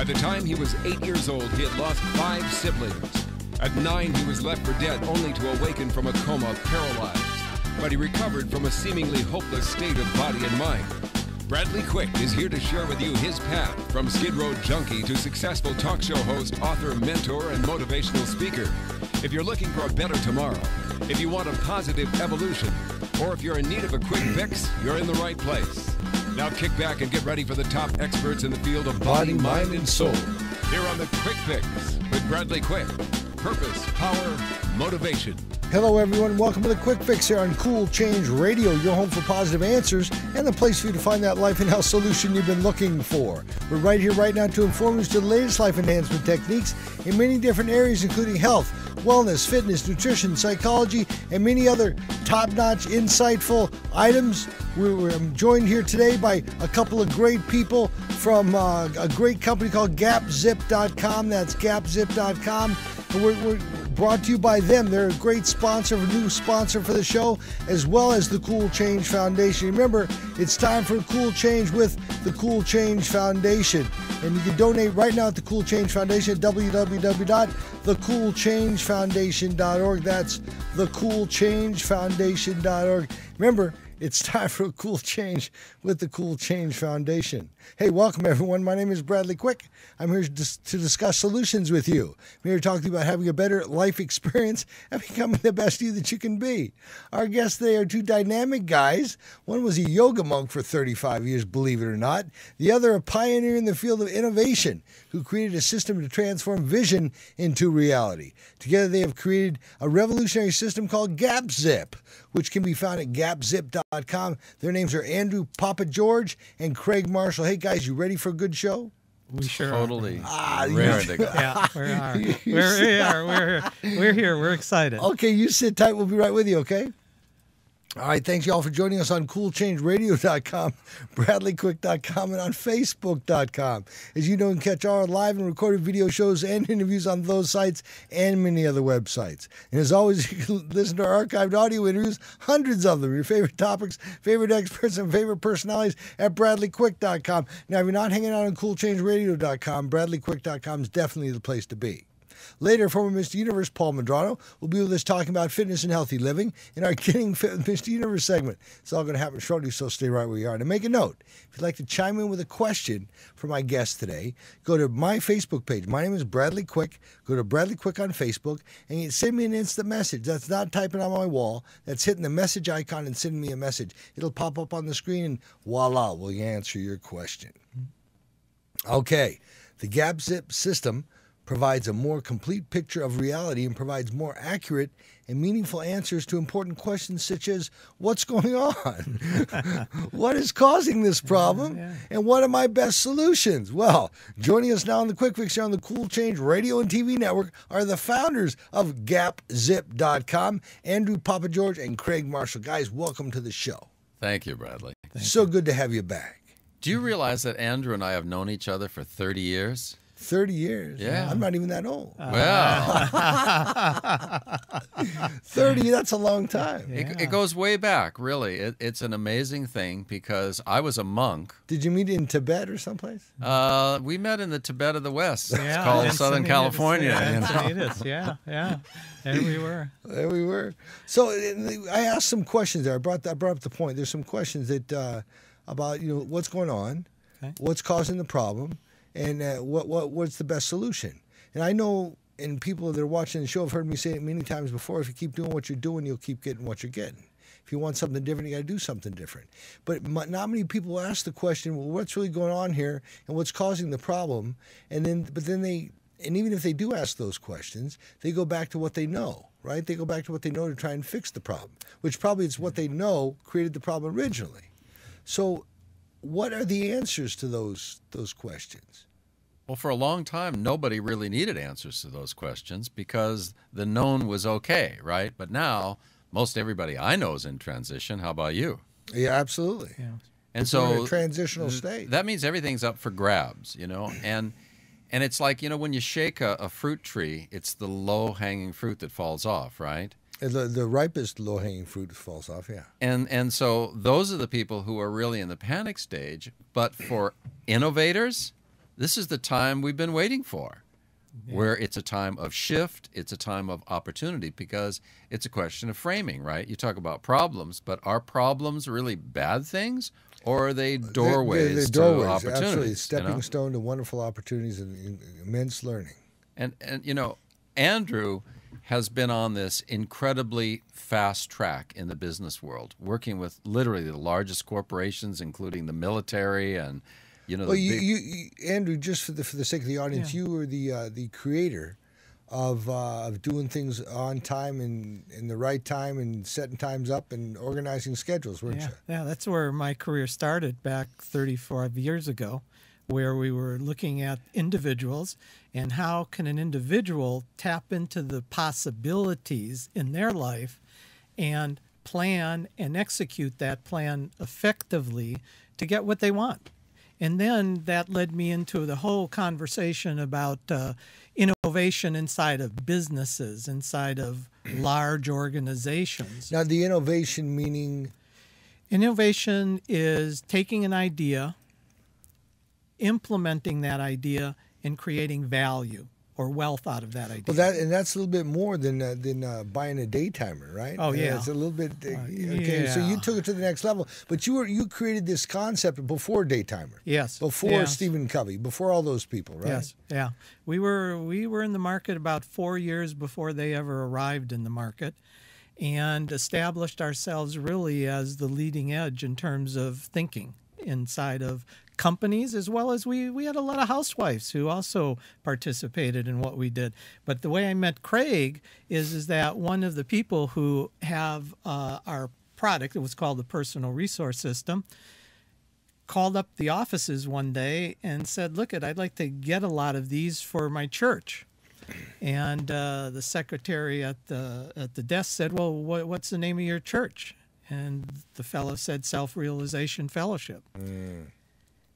By the time he was 8 years old, he had lost 5 siblings. At 9, he was left for dead, only to awaken from a coma paralyzed. But he recovered from a seemingly hopeless state of body and mind. Bradley Quick is here to share with you his path from Skid Row junkie to successful talk show host, author, mentor, and motivational speaker. If you're looking for a better tomorrow, if you want a positive evolution, or if you're in need of a quick fix, you're in the right place. Now kick back and get ready for the top experts in the field of body, mind, and soul. Here on the Quick Fix with Bradley Quick. Purpose, power, motivation. Hello, everyone. Welcome to the Quick Fix here on Cool Change Radio, your home for positive answers and the place for you to find that life and health solution you've been looking for. We're right here right now to inform you to the latest life enhancement techniques in many different areas, including health, wellness, fitness, nutrition, psychology, and many other top-notch, insightful items. We're joined here today by a couple of great people from a great company called Gapz.com. That's Gapz.com. And we're brought to you by them. They're a great sponsor, a new sponsor for the show, as well as the Cool Change Foundation. Remember, it's time for Cool Change with the Cool Change Foundation. And you can donate right now at the Cool Change Foundation at www.thecoolchangefoundation.org. That's thecoolchangefoundation.org. Remember, it's time for a cool change with the Cool Change Foundation. Hey, welcome everyone. My name is Bradley Quick. I'm here to discuss solutions with you. I'm here to talk to you about having a better life experience and becoming the best you that you can be. Our guests today are two dynamic guys. One was a yoga monk for 35 years, believe it or not. The other a pioneer in the field of innovation who created a system to transform vision into reality. Together they have created a revolutionary system called Gapz, which can be found at Gapz.com. Their names are Andrew Papageorge and Craig Marshall. Hey guys, you ready for a good show? We sure totally ready to go. Yeah, we are. We're here. We're excited. Okay, you sit tight. We'll be right with you, okay? All right, thanks y'all for joining us on CoolChangeRadio.com, BradleyQuick.com, and on Facebook.com. As you know, you can catch all our live and recorded video shows and interviews on those sites and many other websites. And as always, you can listen to our archived audio interviews, hundreds of them, your favorite topics, favorite experts, and favorite personalities at BradleyQuick.com. Now, if you're not hanging out on CoolChangeRadio.com, BradleyQuick.com is definitely the place to be. Later, former Mr. Universe Paul Medrano will be with us talking about fitness and healthy living in our Getting Fit with Mr. Universe segment. It's all going to happen shortly, so stay right where you are. And make a note, if you'd like to chime in with a question for my guest today, go to my Facebook page. My name is Bradley Quick. Go to Bradley Quick on Facebook and send me an instant message. That's not typing on my wall. That's hitting the message icon and sending me a message. It'll pop up on the screen and voila, we'll answer your question. Okay, the Gapz system provides a more complete picture of reality and provides more accurate and meaningful answers to important questions such as, what's going on? What is causing this problem? And what are my best solutions? Well, joining us now on the Quick Fix here on the Cool Change Radio and TV Network are the founders of Gapz.com, Andrew Papageorge and Craig Marshall. Guys, welcome to the show. Thank you, Bradley. So good to have you back. Do you realize that Andrew and I have known each other for 30 years? 30 years. Yeah. I'm not even that old. Well. 30, that's a long time. Yeah. It goes way back, really. It's an amazing thing because I was a monk. Did you meet in Tibet or someplace? We met in the Tibet of the West. It's called Southern California. Yeah. There we were. There we were. So I asked some questions there. I brought up the point. There's some questions that about what's going on, what's causing the problem, and what's the best solution. And I know, and people that are watching the show have heard me say it many times before, if you keep doing what you're doing, you'll keep getting what you're getting. If you want something different, you got to do something different. But not many people ask the question, well, what's really going on here and what's causing the problem? And then even if they do ask those questions, they go back to what they know, right? They go back to what they know to try and fix the problem, which probably is what they know created the problem originally. So what are the answers to those questions? Well, for a long time, nobody really needed answers to those questions because the known was okay, right? But now, most everybody I know is in transition. How about you? Yeah, absolutely. Yeah. And so in a transitional state. That means everything's up for grabs, and it's like, when you shake a fruit tree, it's the low-hanging fruit that falls off, right? The ripest low-hanging fruit falls off, yeah. And so those are the people who are really in the panic stage. But for innovators, this is the time we've been waiting for, where it's a time of shift, it's a time of opportunity, because it's a question of framing, right? You talk about problems, but are problems really bad things, or are they doorways, they're doorways, to opportunities? Absolutely, stepping stone to wonderful opportunities and immense learning. And you know, Andrew has been on this incredibly fast track in the business world, working with literally the largest corporations, including the military and, you know. Well, Andrew, just for the sake of the audience, you were the creator of doing things on time and in the right time and setting times up and organizing schedules, weren't you? Yeah, that's where my career started back 35 years ago, where we were looking at individuals and how can an individual tap into the possibilities in their life and plan and execute that plan effectively to get what they want. And then that led me into the whole conversation about innovation inside of businesses, inside of large organizations. Now, the innovation meaning? Innovation is taking an idea, implementing that idea, and creating value or wealth out of that idea. Well, that's a little bit more than buying a daytimer, right? Oh, yeah. It's a little bit okay. So you took it to the next level, but you created this concept before daytimer. Yes. Before Stephen Covey, before all those people, right? Yes. Yeah. We were in the market about 4 years before they ever arrived in the market, and established ourselves really as the leading edge in terms of thinking inside of companies, as well as we had a lot of housewives who also participated in what we did. But the way I met Craig is that one of the people who have our product, it was called the Personal Resource System, called up the offices one day and said, look, I'd like to get a lot of these for my church. And the secretary at the desk said, well, what's the name of your church? And the fellow said, Self-Realization Fellowship.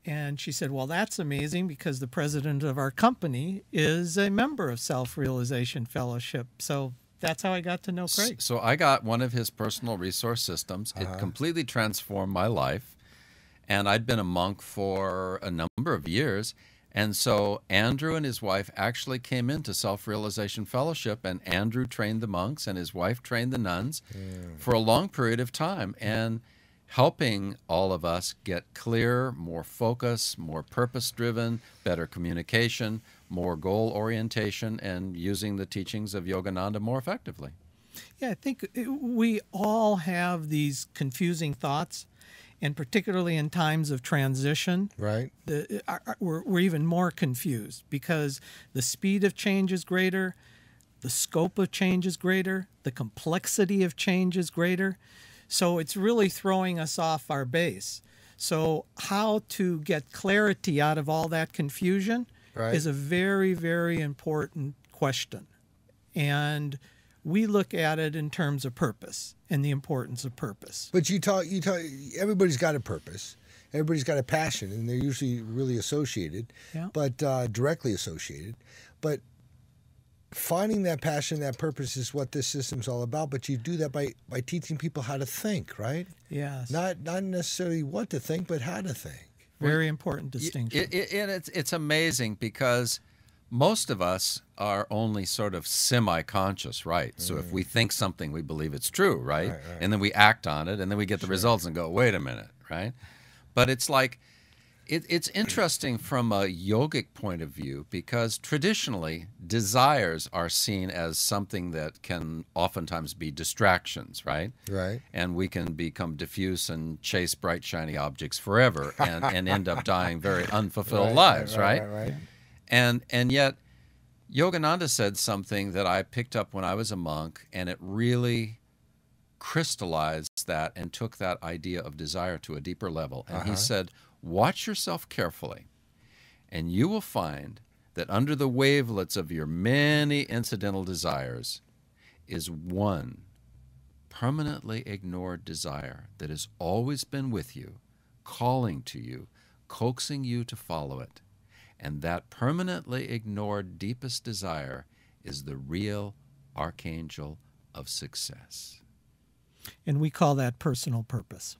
And she said, well, that's amazing because the president of our company is a member of Self-Realization Fellowship. So that's how I got to know Craig. So I got one of his personal resource systems. It completely transformed my life. And I'd been a monk for a number of years. And so Andrew and his wife actually came into Self-Realization Fellowship, and Andrew trained the monks and his wife trained the nuns for a long period of time, and helping all of us get clear, more focus, more purpose-driven, better communication, more goal orientation, and using the teachings of Yogananda more effectively. Yeah, I think we all have these confusing thoughts, and particularly in times of transition, right? We're even more confused because the speed of change is greater, the scope of change is greater, the complexity of change is greater. So it's really throwing us off our base. So how to get clarity out of all that confusion is a very, very important question. And we look at it in terms of purpose and the importance of purpose. But you talk, everybody's got a purpose. Everybody's got a passion, and they're usually really associated, but directly associated. But finding that passion, that purpose is what this system's all about. But you do that by teaching people how to think, right? Yes. Not necessarily what to think, but how to think. Very important distinction. It's amazing because most of us are only sort of semi-conscious, right? So if we think something, we believe it's true, right? And then we act on it, and then we get the results and go, wait a minute, right? But it's like, it's interesting from a yogic point of view because traditionally desires are seen as something that can oftentimes be distractions, right? Right. And we can become diffuse and chase bright, shiny objects forever and end up dying very unfulfilled lives, right? And yet Yogananda said something that I picked up when I was a monk, and it really crystallized that and took that idea of desire to a deeper level. And he said, watch yourself carefully, and you will find that under the wavelets of your many incidental desires is one permanently ignored desire that has always been with you, calling to you, coaxing you to follow it. And that permanently ignored deepest desire is the real archangel of success. And we call that personal purpose.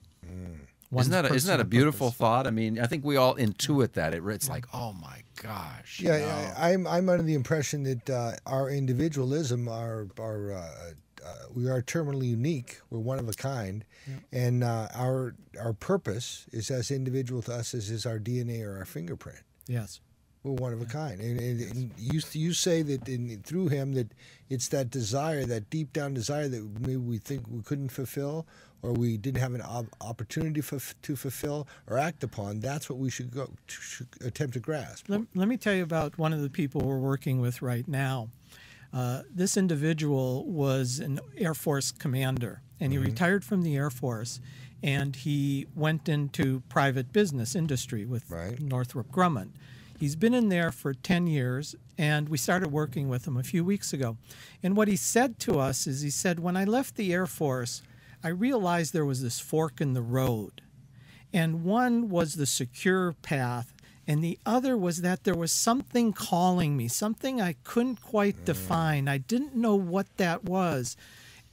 Isn't that a beautiful thought? I mean, I think we all intuit that. It's like, oh my gosh. Yeah, I'm under the impression that our individualism, we are terminally unique. We're one of a kind, and our purpose is as individual to us as is our DNA or our fingerprint. Yes. We're one of a kind, and you say that through him that it's that desire, that deep down desire that maybe we think we couldn't fulfill, or we didn't have an opportunity to fulfill or act upon. That's what we should attempt to grasp. Let me tell you about one of the people we're working with right now. This individual was an Air Force commander, and he retired from the Air Force, and he went into private business industry with Northrop Grumman. He's been in there for 10 years, and we started working with him a few weeks ago. And what he said to us is, he said, when I left the Air Force, I realized there was this fork in the road. And one was the secure path, and the other was that there was something calling me, something I couldn't quite define. I didn't know what that was.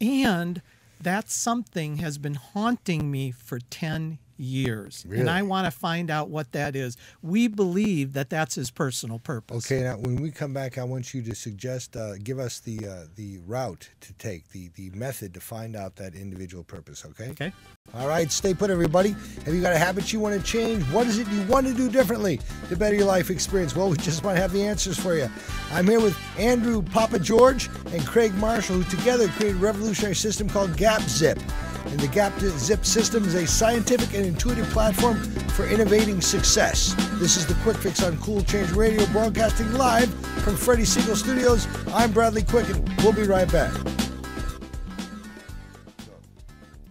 And that something has been haunting me for 10 years. Really? And I want to find out what that is. We believe that that's his personal purpose. Okay, now when we come back, I want you to suggest, give us the route to take, the method to find out that individual purpose, okay? Okay. All right, stay put, everybody. Have you got a habit you want to change? What is it you want to do differently to better your life experience? Well, we just want to have the answers for you. I'm here with Andrew Papageorge and Craig Marshall, who together created a revolutionary system called Gapz. And the Gapz system is a scientific and intuitive platform for innovating success. This is the Quick Fix on Cool Change Radio, broadcasting live from Freddie Siegel Studios. I'm Bradley Quick, and we'll be right back.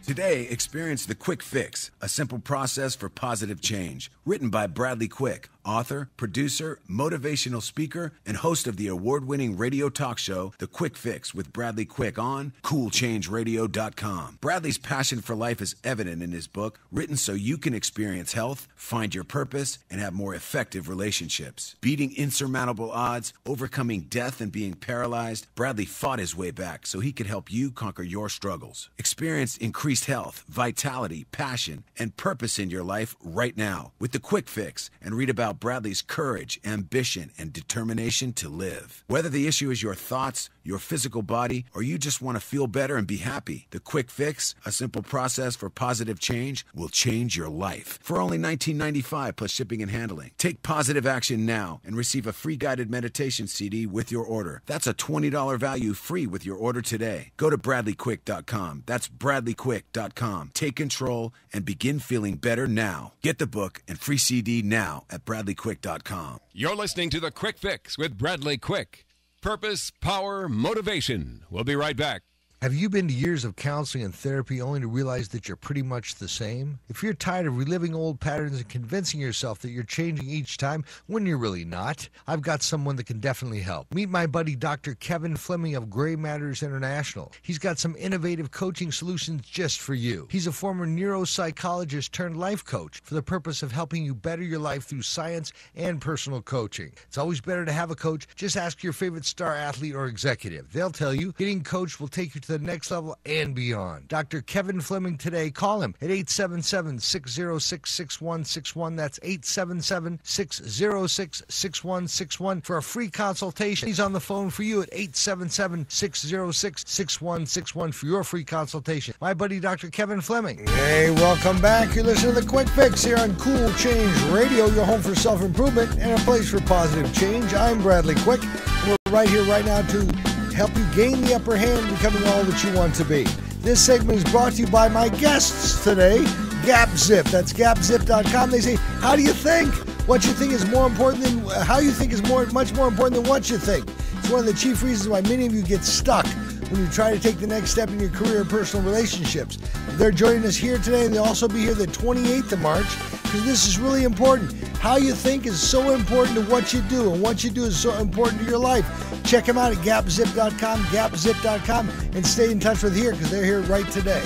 Today, experience the Quick Fix, a simple process for positive change. Written by Bradley Quick, author, producer, motivational speaker, and host of the award-winning radio talk show, The Quick Fix with Bradley Quick on CoolChangeRadio.com. Bradley's passion for life is evident in his book, written so you can experience health, find your purpose, and have more effective relationships. Beating insurmountable odds, overcoming death, and being paralyzed, Bradley fought his way back so he could help you conquer your struggles. Experience increased health, vitality, passion, and purpose in your life right now with The Quick Fix, and read about Bradley's courage, ambition, and determination to live. Whether the issue is your thoughts, your physical body, or you just want to feel better and be happy, The Quick Fix, a simple process for positive change, will change your life. For only $19.95 plus shipping and handling. Take positive action now and receive a free guided meditation CD with your order. That's a $20 value free with your order today. Go to BradleyQuick.com. That's BradleyQuick.com. Take control and begin feeling better now. Get the book and free CD now at BradleyQuick.com. You're listening to The Quick Fix with Bradley Quick. Purpose, power, motivation. We'll be right back. Have you been to years of counseling and therapy only to realize that you're pretty much the same? If you're tired of reliving old patterns and convincing yourself that you're changing each time when you're really not, I've got someone that can definitely help. Meet my buddy Dr. Kevin Fleming of Gray Matters International. He's got some innovative coaching solutions just for you. He's a former neuropsychologist turned life coach for the purpose of helping you better your life through science and personal coaching. It's always better to have a coach. Just ask your favorite star athlete or executive. They'll tell you getting coached will take you to the next level and beyond. Dr. Kevin Fleming today. Call him at 877-606-6161. That's 877-606-6161 for a free consultation. He's on the phone for you at 877-606-6161 for your free consultation. My buddy Dr. Kevin Fleming. Hey, welcome back. You're listening to The Quick Fix here on Cool Change Radio, your home for self-improvement and a place for positive change. I'm Bradley Quick. We're right here right now to help you gain the upper hand, becoming all that you want to be. This segment is brought to you by my guests today, Gapz. That's Gapz.com. They say, how do you think? What you think is more important than how you think is much more important than what you think. It's one of the chief reasons why many of you get stuck when you try to take the next step in your career and personal relationships. They're joining us here today, and they'll also be here the 28th of March, because this is really important. How you think is so important to what you do, and what you do is so important to your life. Check them out at Gapz.com, Gapz.com, and stay in touch with here, because they're here right today.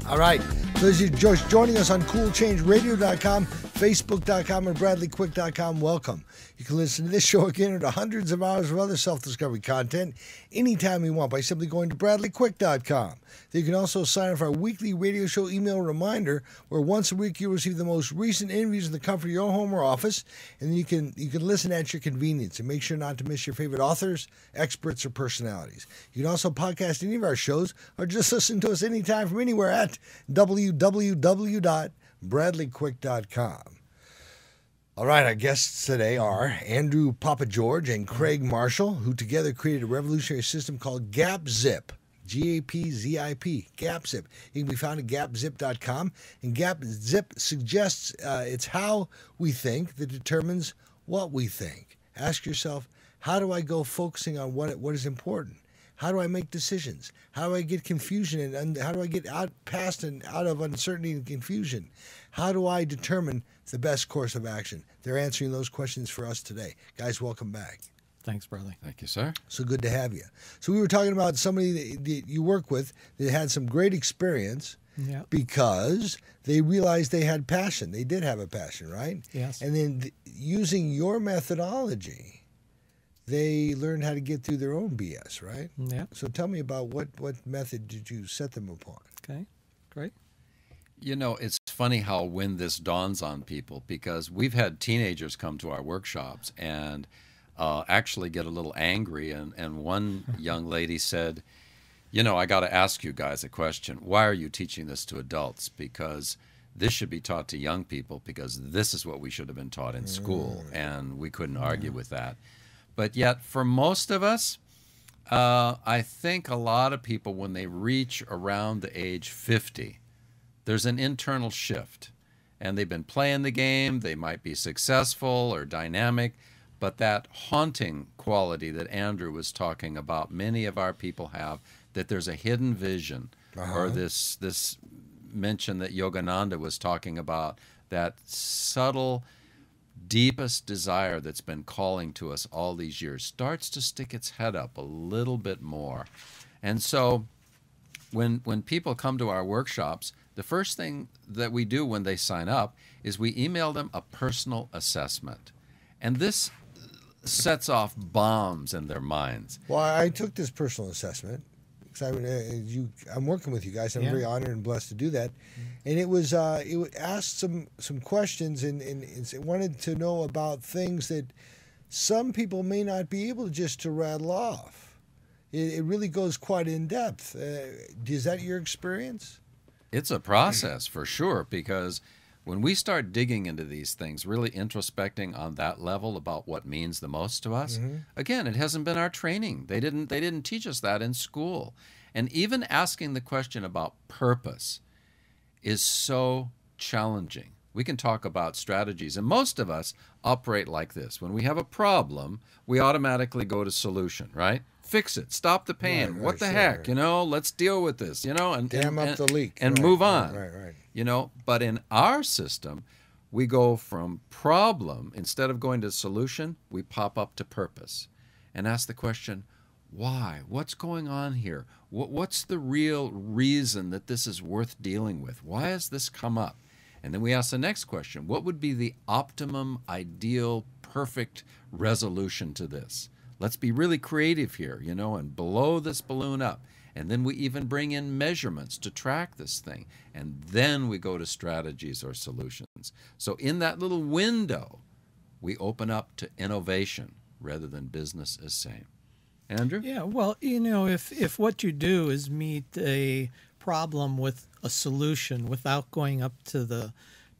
All right, those of you just joining us on CoolChangeRadio.com, Facebook.com and BradleyQuick.com. Welcome. You can listen to this show again or to hundreds of hours of other self-discovery content anytime you want by simply going to BradleyQuick.com. You can also sign up for our weekly radio show email reminder, where once a week you'll receive the most recent interviews in the comfort of your own home or office, and then you can listen at your convenience and make sure not to miss your favorite authors, experts, or personalities. You can also podcast any of our shows or just listen to us anytime from anywhere at www.bradleyquick.com. All right, our guests today are Andrew Papageorge and Craig Marshall, who together created a revolutionary system called Gapz. G-A-P-Z-I-P, Gapz. You can be found at gapzip.com. And Gapz suggests it's how we think that determines what we think. Ask yourself, how do I go focusing on what is important? How do I make decisions? How do I get confusion and how do I get past and out of uncertainty and confusion? How do I determine the best course of action? They're answering those questions for us today. Guys, welcome back. Thanks, Bradley. Thank you, sir. So good to have you. So we were talking about somebody that you work with that had some great experience because they realized they had passion. They did have a passion, right? Yes. And then using your methodology, they learned how to get through their own BS, right? Yeah. So tell me about what method did you set them upon? Okay, great. You know, it's funny how when this dawns on people, because we've had teenagers come to our workshops and actually get a little angry. And one young lady said, you know, I got to ask you guys a question. Why are you teaching this to adults? Because this should be taught to young people, because this is what we should have been taught in school. And we couldn't argue with that. But yet, for most of us, I think a lot of people, when they reach around the age 50, there's an internal shift. And they've been playing the game. They might be successful or dynamic. But that haunting quality that Andrew was talking about, many of our people have, that there's a hidden vision, or this mention that Yogananda was talking about, that subtle, deepest desire that's been calling to us all these years starts to stick its head up a little bit more. And so when people come to our workshops, the first thing that we do when they sign up is we email them a personal assessment. And this sets off bombs in their minds. Well, I took this personal assessment because I'm working with you guys. I'm very honored and blessed to do that. And it asked some questions and it wanted to know about things that some people may not be able just to rattle off. It really goes quite in depth. Is that your experience? It's a process for sure, because when we start digging into these things, really introspecting on that level about what means the most to us, again, it hasn't been our training. They didn't teach us that in school. And even asking the question about purpose is so challenging. We can talk about strategies, and most of us operate like this. When we have a problem, we automatically go to solution, right? Fix it. Stop the pain. What the heck? You know, let's deal with this, you know, and dam up the leak. And move on. Right. You know, but in our system, we go from problem, instead of going to solution, we pop up to purpose and ask the question, why? What's going on here? What's the real reason that this is worth dealing with? Why has this come up? And then we ask the next question, what would be the optimum, ideal, perfect resolution to this? Let's be really creative here, you know, and blow this balloon up. And then we even bring in measurements to track this thing. And then we go to strategies or solutions. So in that little window, we open up to innovation rather than business as same. Andrew? Yeah, well, you know, if what you do is meet a problem with a solution without going up to the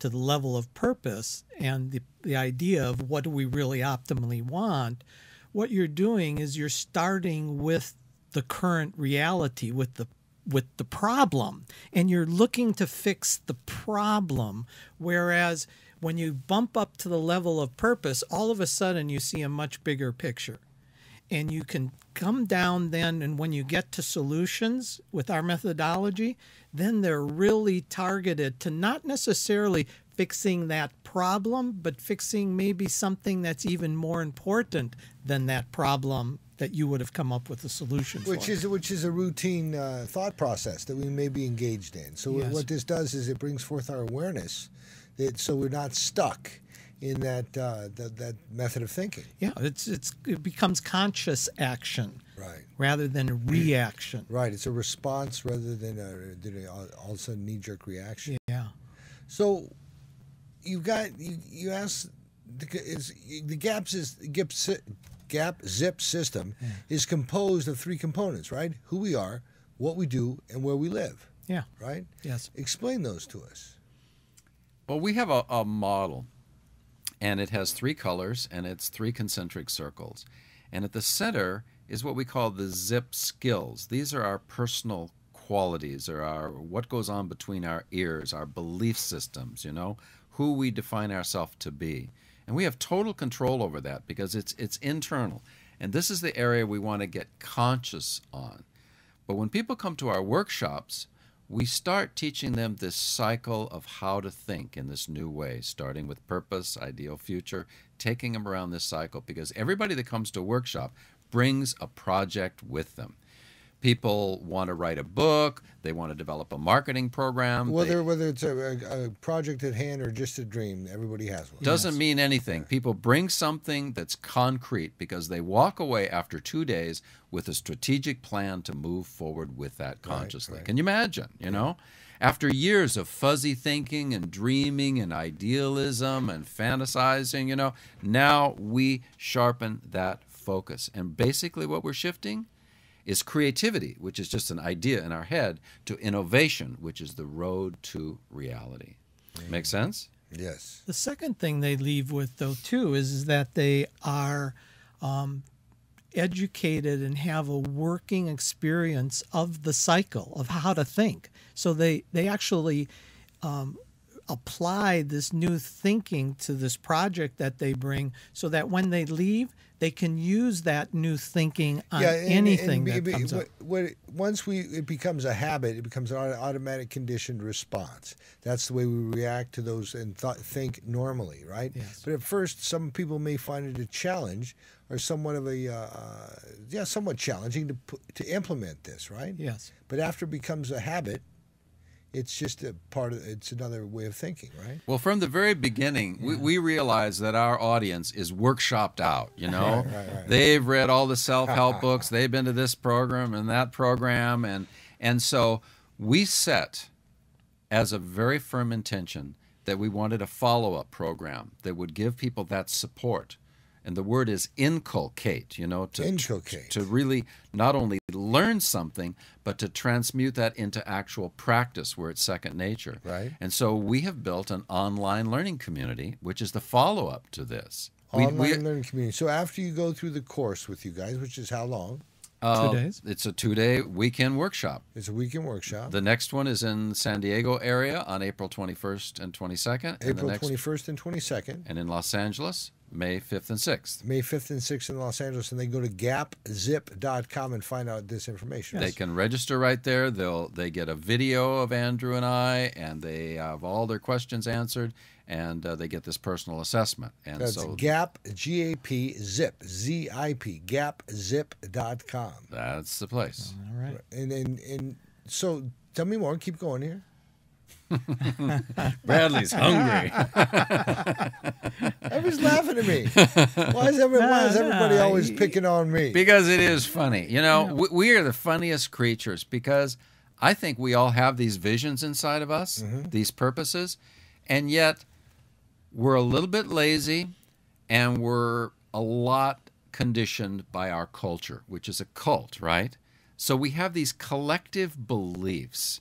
level of purpose and the idea of what do we really optimally want, what you're doing is you're starting with the current reality, with the problem, and you're looking to fix the problem. Whereas when you bump up to the level of purpose, all of a sudden you see a much bigger picture. And you can come down then, and when you get to solutions with our methodology, then they're really targeted to not necessarily fixing that problem, but fixing maybe something that's even more important than that problem that you would have come up with a solution for. Which is a routine thought process that we may be engaged in. So what this does is it brings forth our awareness So we're not stuck in that method of thinking. Yeah, it becomes conscious action, Right. rather than a reaction. Right. It's a response rather than all of a sudden knee-jerk reaction. Yeah. So you asked the Gap Zip system is composed of 3 components, right? Who we are, what we do, and where we live. Yeah. Right? Yes. Explain those to us. Well, we have a model, and it has 3 colors, and it's 3 concentric circles. And at the center is what we call the zip skills. These are our personal qualities, or what goes on between our ears, our belief systems, who we define ourselves to be. And we have total control over that because it's internal. And this is the area we want to get conscious on. But when people come to our workshops, we start teaching them this cycle of how to think in this new way, starting with purpose, ideal future, taking them around this cycle, because everybody that comes to a workshop brings a project with them. People want to write a book, they want to develop a marketing program. Whether it's a project at hand or just a dream, everybody has one. Doesn't mean anything. People bring something that's concrete because they walk away after 2 days with a strategic plan to move forward with that consciously. Right. Can you imagine, After years of fuzzy thinking and dreaming and idealism and fantasizing, now we sharpen that focus. And basically what we're shifting is creativity, which is just an idea in our head, to innovation, which is the road to reality. Make sense? Yes. The second thing they leave with, though, too, is that they are educated and have a working experience of the cycle of how to think. So they actually apply this new thinking to this project that they bring, so that when they leave, they can use that new thinking on anything that comes up. Once it becomes a habit, it becomes an automatic conditioned response. That's the way we react to those and think normally, right? Yes. But at first, some people may find it a challenge or somewhat of somewhat challenging to implement this, right? Yes. But after it becomes a habit, it's just it's another way of thinking, right? Well, from the very beginning, we realized that our audience is workshopped out, Right. They've read all the self-help books, they've been to this program and that program, and so we set as a very firm intention that we wanted a follow-up program that would give people that support. And the word is inculcate, to really not only learn something, but to transmute that into actual practice where it's second nature. Right. And so we have built an online learning community, which is the follow-up to this. Online learning community. So after you go through the course with you guys, which is how long? 2 days? It's a 2-day weekend workshop. It's a weekend workshop. The next one is in San Diego area on April 21st and 22nd. April 21st and 22nd. And in Los Angeles, May 5th and 6th. May 5th and 6th in Los Angeles, and they go to gapzip.com and find out this information. They can register right there. They get a video of Andrew and I, and they have all their questions answered, and they get this personal assessment. And that's so Gap, G-A-P, Zip, Z-I-P, gapzip.com. That's the place. All right. And so tell me more. Keep going here. Bradley's hungry. Everybody's laughing at me. Why is everybody always picking on me? Because it is funny. We are the funniest creatures because I think we all have these visions inside of us, these purposes, and yet we're a little bit lazy and we're a lot conditioned by our culture, which is a cult, right? So we have these collective beliefs.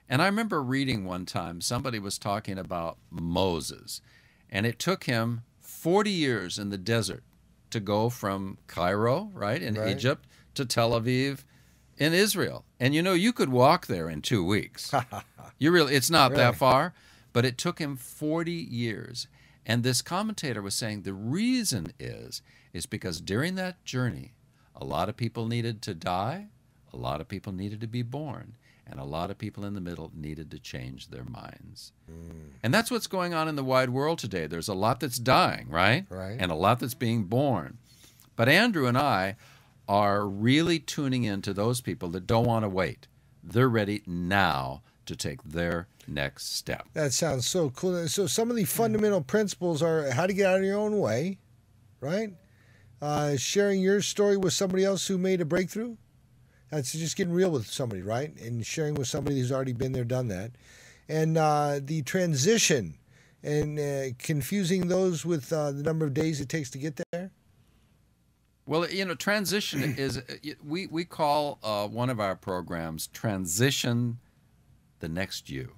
And I remember reading one time, somebody was talking about Moses, and it took him 40 years in the desert to go from Cairo, right, in Egypt, to Tel Aviv in Israel. And you could walk there in 2 weeks. It's not that far, but it took him 40 years. And this commentator was saying the reason is because during that journey, a lot of people needed to die, a lot of people needed to be born, and a lot of people in the middle needed to change their minds. And that's what's going on in the wide world today. There's a lot that's dying, right? And a lot that's being born. But Andrew and I are really tuning in to those people that don't want to wait. They're ready now to take their next step. That sounds so cool. So some of the fundamental principles are how to get out of your own way, right? Sharing your story with somebody else who made a breakthrough. That's just getting real with somebody, right? And sharing with somebody who's already been there, done that. And the transition and confusing those with the number of days it takes to get there. Well, you know, transition is, we call one of our programs Transition the Next You.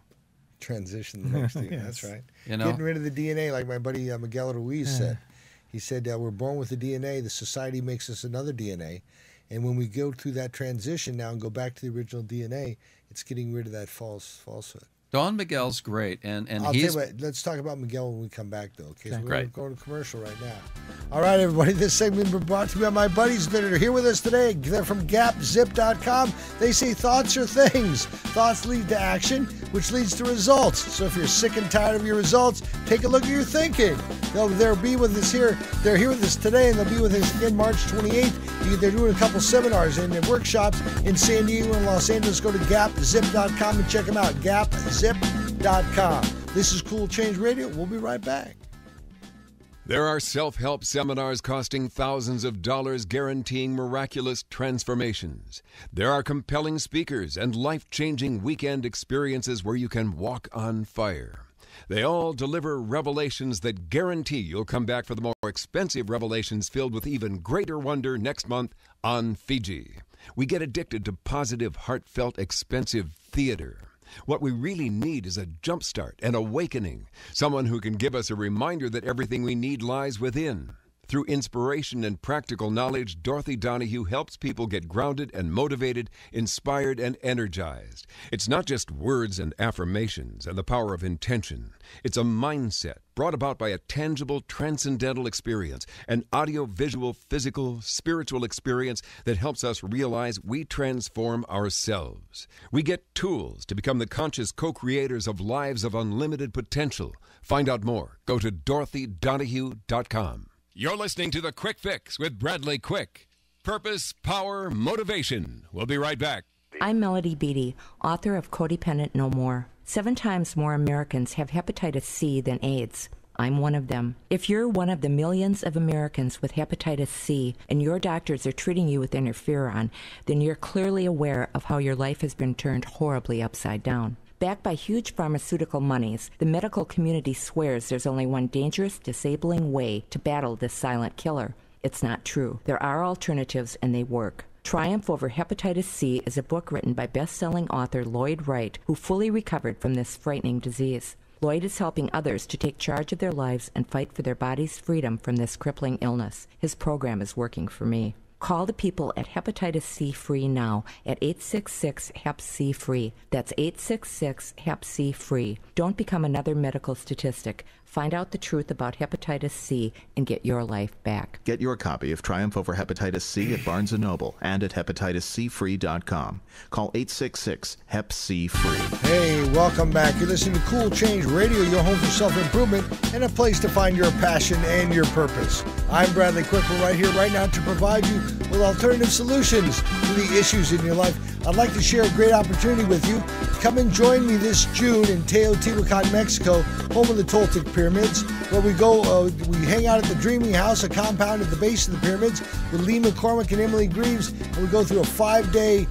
Transition the next you. Yes. That's right. You know? Getting rid of the DNA, like my buddy Miguel Ruiz said. He said, we're born with the DNA. The society makes us another DNA. And when we go through that transition now and go back to the original DNA, it's getting rid of that falsehood. Don Miguel's great, and I'll he's... tell you what, let's talk about Miguel when we come back, though. Okay, so we're Great. going to commercial right now. All right, everybody, this segment is brought to you by my buddies that are here with us today. They're from Gapz.com. They say thoughts are things. Thoughts lead to action, which leads to results. So if you're sick and tired of your results, take a look at your thinking. They'll be with us here. They're here with us today, and they'll be with us again March 28th. They're doing a couple seminars and workshops in San Diego and Los Angeles. Go to Gapz.com and check them out. Gapz.com. This is Cool Change Radio. We'll be right back. There are self-help seminars costing thousands of dollars guaranteeing miraculous transformations. There are compelling speakers and life-changing weekend experiences where you can walk on fire. They all deliver revelations that guarantee you'll come back for the more expensive revelations filled with even greater wonder next month on Fiji. We get addicted to positive, heartfelt, expensive theater. What we really need is a jumpstart, an awakening, someone who can give us a reminder that everything we need lies within. Through inspiration and practical knowledge, Dorothy Donahue helps people get grounded and motivated, inspired and energized. It's not just words and affirmations and the power of intention. It's a mindset brought about by a tangible, transcendental experience, an audio-visual, physical, spiritual experience that helps us realize we transform ourselves. We get tools to become the conscious co-creators of lives of unlimited potential. Find out more. Go to DorothyDonahue.com. You're listening to The Quick Fix with Bradley Quick. Purpose, power, motivation. We'll be right back. I'm Melody Beattie, author of Codependent No More. 7 times more Americans have hepatitis C than AIDS. I'm one of them. If you're one of the millions of Americans with hepatitis C and your doctors are treating you with interferon, then you're clearly aware of how your life has been turned horribly upside down. Backed by huge pharmaceutical monies, the medical community swears there's only one dangerous, disabling way to battle this silent killer. It's not true. There are alternatives, and they work. Triumph Over Hepatitis C is a book written by best-selling author Lloyd Wright, who fully recovered from this frightening disease. Lloyd is helping others to take charge of their lives and fight for their body's freedom from this crippling illness. His program is working for me. Call the people at Hepatitis C Free now at 866-HEP-C-FREE. That's 866-HEP-C-FREE. Don't become another medical statistic. Find out the truth about hepatitis C and get your life back. Get your copy of Triumph Over Hepatitis C at Barnes & Noble and at hepatitiscfree.com. Call 866-HEP-C-FREE. Hey, welcome back. You're listening to Cool Change Radio, your home for self-improvement and a place to find your passion and your purpose. I'm Bradley Quick. We're right here right now to provide you with alternative solutions to the issues in your life. I'd like to share a great opportunity with you. Come and join me this June in Teotihuacan, Mexico, home of the Toltec Pyramids, where we go, we hang out at the Dreaming House, a compound at the base of the pyramids with Lee McCormick and Emily Greaves, and we go through a 5-day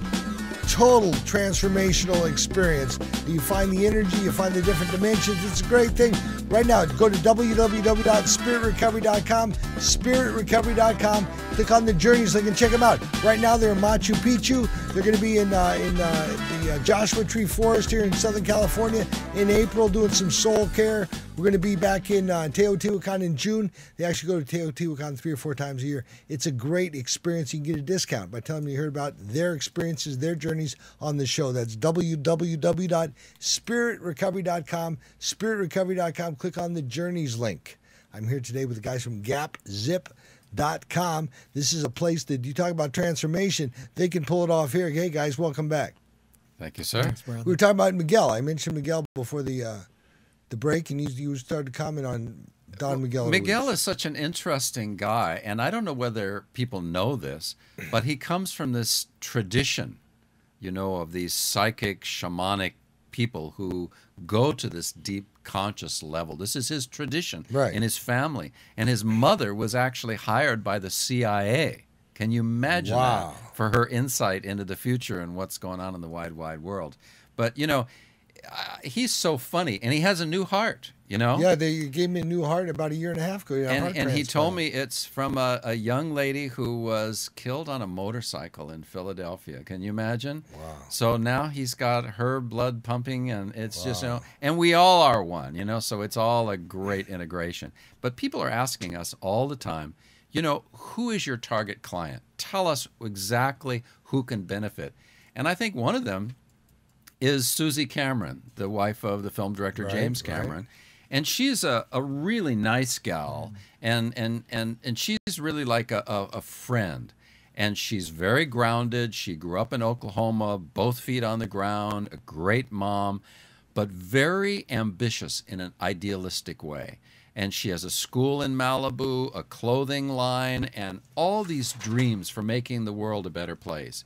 total transformational experience. You find the energy, you find the different dimensions. It's a great thing. Right now, go to www.spiritrecovery.com, spiritrecovery.com. Click on the journeys link and check them out. Right now, they're in Machu Picchu. They're going to be in the Joshua Tree Forest here in Southern California in April doing some soul care. We're going to be back in Teotihuacan in June. They actually go to Teotihuacan 3 or 4 times a year. It's a great experience. You can get a discount by telling them you heard about their experiences, their journeys on the show. That's www.spiritrecovery.com, spiritrecovery.com. Click on the journeys link. I'm here today with the guys from Gapz.com. This is a place that you talk about transformation. They can pull it off here. Hey, guys, welcome back. Thank you, sir. Thanks, Bradley. We were talking about Miguel. I mentioned Miguel before the break, and you started to comment on Don Miguel. Miguel is such an interesting guy, and I don't know whether people know this, but he comes from this tradition, you know, of these psychic, shamanic people who go to this deep conscious level. This is his tradition in his family. And his mother was actually hired by the CIA. Can you imagine that? For her insight into the future and what's going on in the wide, wide world. But, you know, he's so funny, and he has a new heart, you know? Yeah, they gave me a new heart about a year and a half ago. And he told me it's from a young lady who was killed on a motorcycle in Philadelphia. Can you imagine? Wow. So now he's got her blood pumping, and it's just, you know, and we all are one, you know, so it's all a great integration. But people are asking us all the time, you know, who is your target client? Tell us exactly who can benefit. And I think one of them is Susie Cameron, the wife of the film director James Cameron. And she's a really nice gal, and she's really like a friend. And she's very grounded. She grew up in Oklahoma, both feet on the ground, a great mom, but very ambitious in an idealistic way. And she has a school in Malibu, a clothing line, and all these dreams for making the world a better place.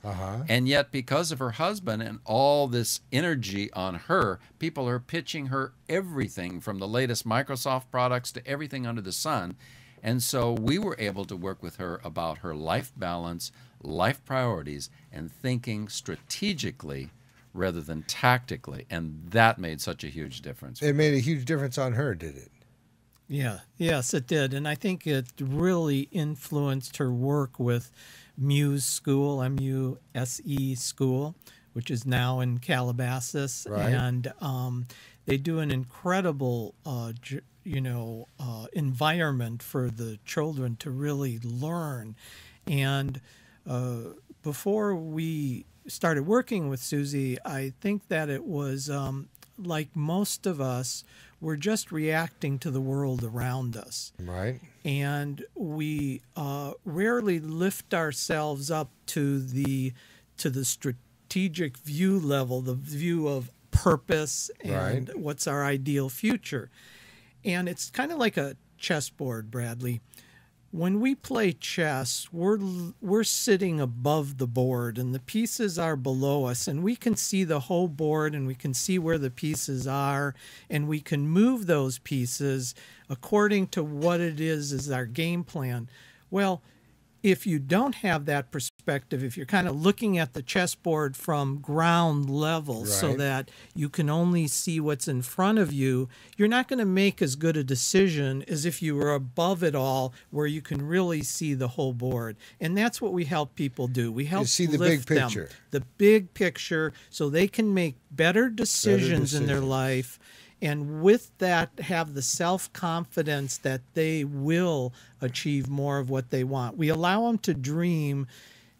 And yet, because of her husband and all this energy on her, people are pitching her everything from the latest Microsoft products to everything under the sun. And so we were able to work with her about her life balance, life priorities, and thinking strategically rather than tactically. And that made such a huge difference. It made a huge difference on her, did it? Yeah, yes, it did. And I think it really influenced her work with Muse School, M-U-S-E School, which is now in Calabasas. And they do an incredible, environment for the children to really learn. And before we started working with Susie, I think that it was like most of us, we're just reacting to the world around us. And we rarely lift ourselves up to the strategic view level, the view of purpose and what's our ideal future. And it's kind of like a chessboard, Bradley. When we play chess, we're sitting above the board and the pieces are below us, and we can see the whole board and we can see where the pieces are, and we can move those pieces according to what it is our game plan. Well, if you don't have that perspective, if you're kind of looking at the chessboard from ground level so that you can only see what's in front of you, you're not going to make as good a decision as if you were above it all, where you can really see the whole board. And that's what we help people do. We help see the lift big picture. The big picture, so they can make better decisions in their life. And with that, have the self-confidence that they will achieve more of what they want. We allow them to dream,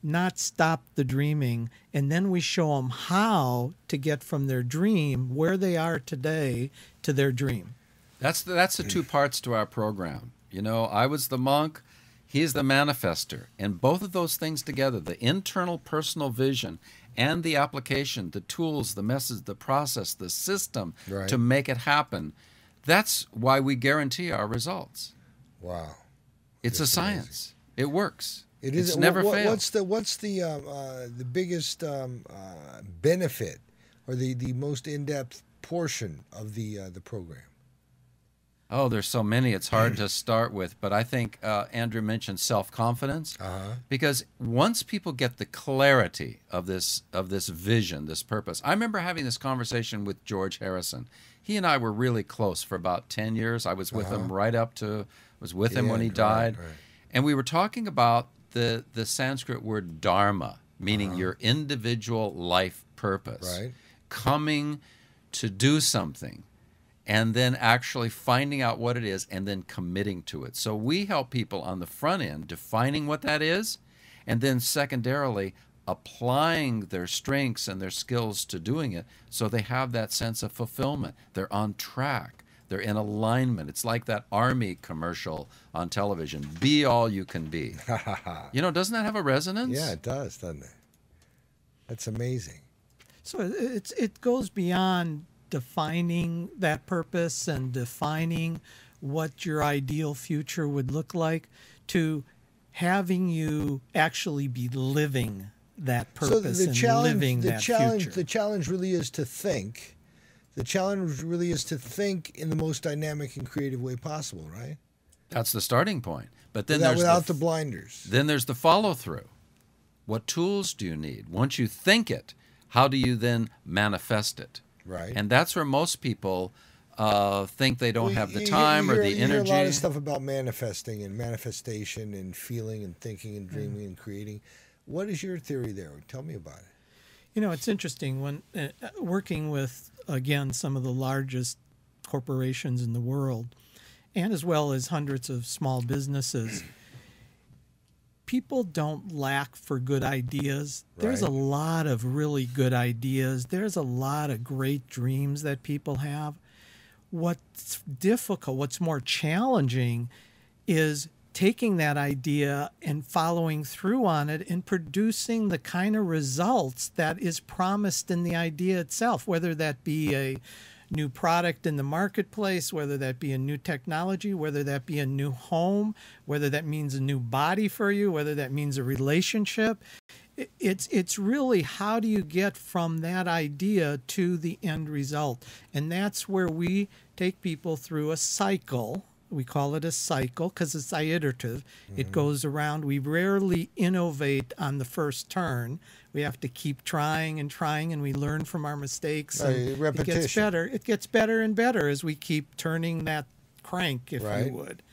not stop the dreaming, and then we show them how to get from their dream, where they are today, to their dream. That's the two parts to our program. You know, I was the monk, he's the manifester. And both of those things together, the internal personal vision and the application, the tools, the message, the process, the system to make it happen. That's why we guarantee our results. Wow. It's a science. It works. It's never failed. What's the biggest benefit or the most in-depth portion of the program? Oh, there's so many. It's hard to start with, but I think Andrew mentioned self-confidence, because once people get the clarity of this vision, this purpose. I remember having this conversation with George Harrison. He and I were really close for about 10 years. I was with him him when he died, and we were talking about the Sanskrit word dharma, meaning your individual life purpose, coming to do something, and then actually finding out what it is and then committing to it. So we help people on the front end defining what that is, and then secondarily applying their strengths and their skills to doing it, so they have that sense of fulfillment. They're on track. They're in alignment. It's like that Army commercial on television, be all you can be. You know, doesn't that have a resonance? Yeah, it does, doesn't it? That's amazing. So it goes beyond defining that purpose and defining what your ideal future would look like, to having you actually be living that purpose living that future. The challenge really is to think The challenge really is to think in the most dynamic and creative way possible, right? That's the starting point. But then without the blinders. Then there's the follow-through. What tools do you need? Once you think it, how do you then manifest it? Right. And that's where most people think they don't have the time or the energy. You hear a lot of stuff about manifesting and manifestation and feeling and thinking and dreaming and creating. What is your theory there? Tell me about it. You know, it's interesting when working with, again, some of the largest corporations in the world, and as well as hundreds of small businesses, people don't lack for good ideas. There's a lot of really good ideas. There's a lot of great dreams that people have. What's difficult, what's more challenging is taking that idea and following through on it and producing the kind of results that is promised in the idea itself, whether that be a new product in the marketplace, whether that be a new technology, whether that be a new home, whether that means a new body for you, whether that means a relationship. It's really how do you get from that idea to the end result? And that's where we take people through a cycle. We call it a cycle because it's iterative. It goes around. We rarely innovate on the first turn. We have to keep trying, and we learn from our mistakes. And repetition. It gets better. It gets better and better as we keep turning that crank, if you would.